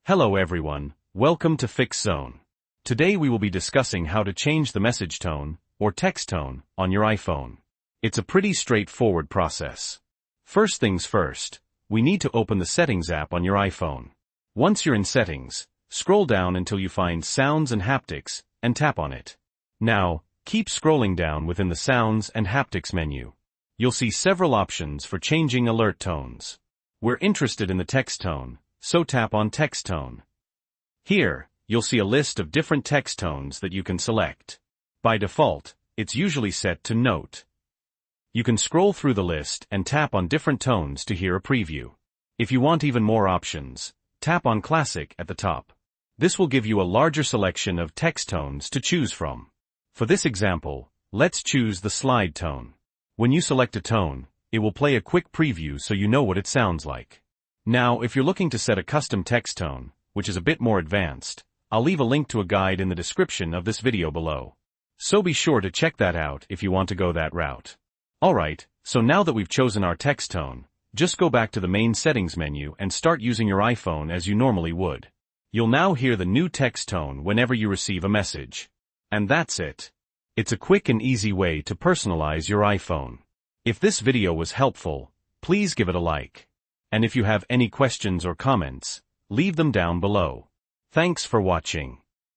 Hello everyone, welcome to Fix Zone. Today we will be discussing how to change the message tone, or text tone, on your iPhone. It's a pretty straightforward process. First things first, we need to open the Settings app on your iPhone. Once you're in Settings, scroll down until you find Sounds and Haptics, and tap on it. Now, keep scrolling down within the Sounds and Haptics menu. You'll see several options for changing alert tones. We're interested in the text tone, so tap on Text Tone. Here, you'll see a list of different text tones that you can select. By default, it's usually set to Note. You can scroll through the list and tap on different tones to hear a preview. If you want even more options, tap on Classic at the top. This will give you a larger selection of text tones to choose from. For this example, let's choose the slide tone. When you select a tone, it will play a quick preview so you know what it sounds like. Now, if you're looking to set a custom text tone, which is a bit more advanced, I'll leave a link to a guide in the description of this video below. So be sure to check that out if you want to go that route. Alright, so now that we've chosen our text tone, just go back to the main settings menu and start using your iPhone as you normally would. You'll now hear the new text tone whenever you receive a message. And that's it. It's a quick and easy way to personalize your iPhone. If this video was helpful, please give it a like. And if you have any questions or comments, leave them down below. Thanks for watching.